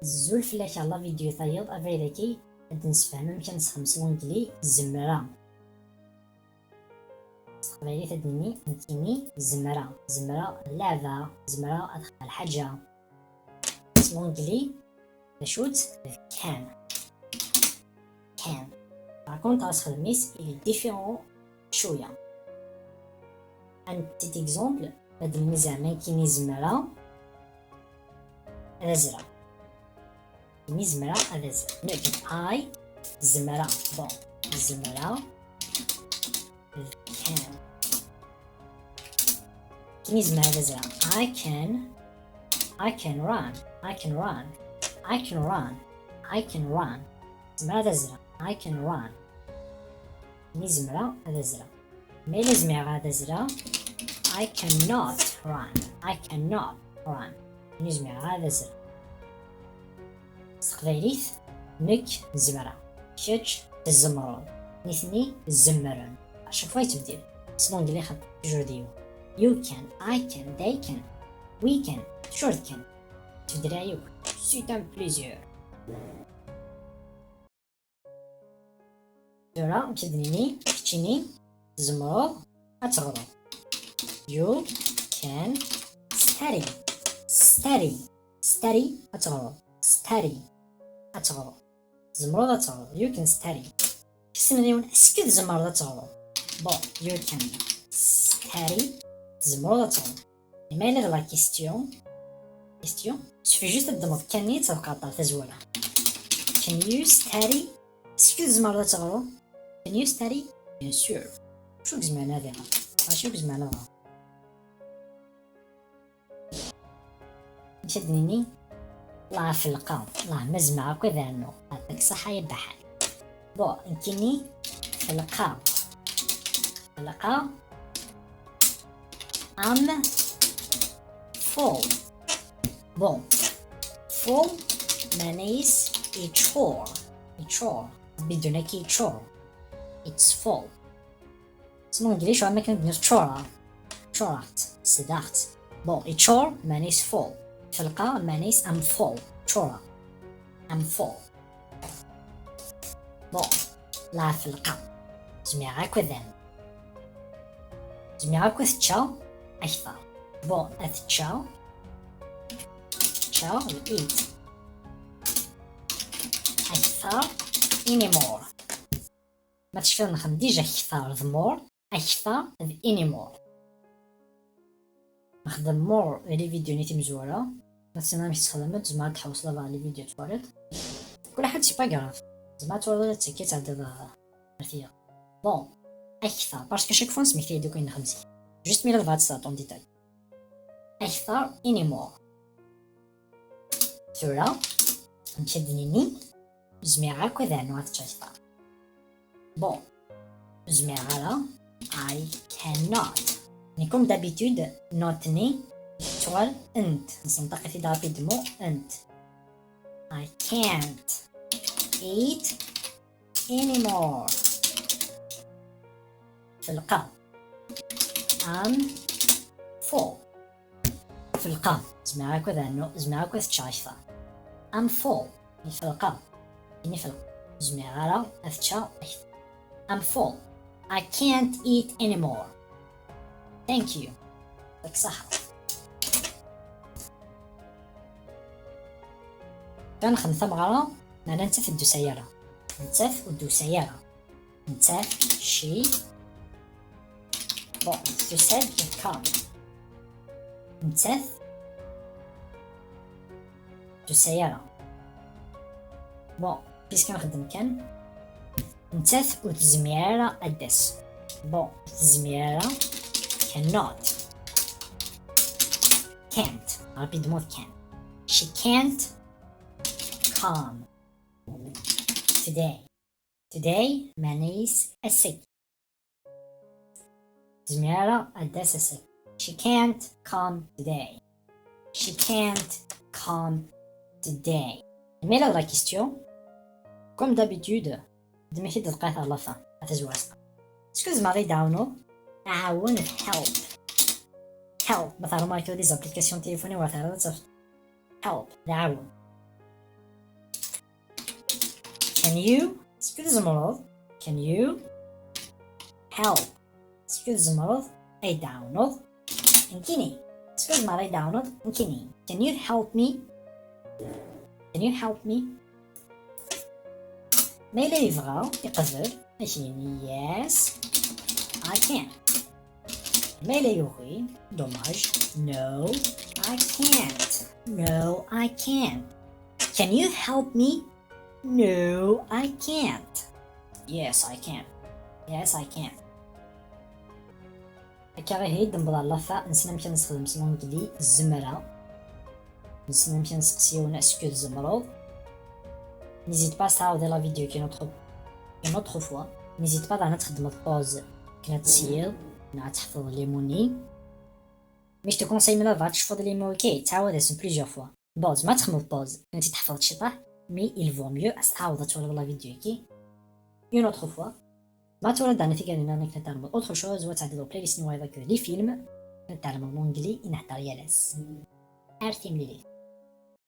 زول فلاك على فيديو ثايض افري ذكي هاد نسفهم يمكن نسخمس لونجلي زمرة تقبيلي تدني نكيني زمرة اللعبة زمرة أدخل الحاجة لونجلي بشوت كان راكون تاسخ الميس il est différent شوية ان بتيت اكزومبل هاد الميزة كيني زمرة هذا زرع كيني زمرة هذا زرع نكتب اي زمرة بون زمرة كان كيني زمرة هذا زرع I can run زمرة هذا زرع I can run كيني زمرة هذا زرع ميلي زمرة هذا زرع I cannot run كيني زمرة هذا زرع استقباليث نك زمرة كتش الزمرون نثني الزمرون شوف واي تبديل سلون قلي خط جورديو you can I can they can we can short can تبديل رايوك c'est un plaisir دورا مكدنيني كتشيني زمرو أتغرو you can study أتغرو أتغرو زمرو أتغرو you can study كسمنيون اسكد زمرو أتغرو بون you can study زمرو أتغرو لما يلغ لا كيستيون سوفي جوست الدمر كاني تبقى طرف زوالة can you study اسكد زمرو أتغرو can you study bien sûr شو كزمعنا ذا شو كزمعنا ذا مشدنيني الله فلقا الله مزمع كذا انه هذاك صح يبحر بو نكيني فلقا ام فول بون فول معنيس يتشور بدون كي يتشور it's full اسمه انجليش وعما كان بنير تشورات صداقت بون يتشور معنيس فول فلقا معنيس ام فول تشورا ام فول بون لا فلقا جميعا كذا جميعا كذ تشاو أكثر بون تشاو eat أكثر anymore ما تشفير نخدم ديجا أكثر the more أكثر the anymore نخدم مور لي فيديو نيتي مزورة مثلا مش تخدمت زعما تحوص لها لي فيديو توارد كل حد سي با غراف زعما توارد تسكيت عند مرثيه بون أكثر باسكو شاك فوا نسمي فيه دوك نخمسي جوست ميلا فات سا طون ديتاي أكثر anymore ثورة نشدنيني جميعا كذا نوع تشايفا بون جميعا I cannot نكون دابيتود نوتني شغل انت نسنطق في دابيدمو انت I can't eat anymore فلقا I'm full فلقا زمعا كذا انو زمعا كذا تشايفا I'm full فلقا يعني فلقا زمعا اثشا I'm full I can't eat anymore thank you لك صح كنخدم ثمغرة معناها نتف الدو سيارة نتف ودو سيارة نتف شي بون tu sais je come نتف دو سيارة بون بيسكو نخدم كان نتف وتزميارة أدس بون تزميارة cannot can't rapidement can she can't come today معنيس السك زميارة أدس السك she can't come today mais là la question comme d'habitude دمشي تلقاها على فا أتزواسقة سكوز ماري داونو أعاون help مثلا ما يكون دي زابليكاسيون تليفوني وثلا help نعاون Can you اسكو تزمرض Can you help اسكو تزمرض يداونض نكيني اسكو تزمرض يداونض نكيني Can you help me Can you help me ما إلا يبغى يقدر ماشي yes I can ما إلا يبغي دوماج no I can't no I can't Can you help me No I can't Yes I can Yes I can هكا غير هيد نبض على لافا نسنا مشان نستخدم سلونجلي الزمرة نسنا مشان نسقسيونا اسكو تزمرض N'hésite pas à تعاودي لا فيديو كي نوتخ فوا N'hésite pas à تخدم البوز كنا تسير كنا تحفظ لي موني مي جو كونساي ملا تحفظ لي مو كي تعاودهم بليزيور فوا بوز ما تخمم بوز انت تحفظ شطح مي il vaut mieux استعاود تولد لا فيديو كي une autre fois ما تولد انا فيك انا نتعلم اوتر شوز وتعدلوا بلاي ليست نوع لي فيلم نتعلم الانجلي نهضر يالاس ارتي مليلي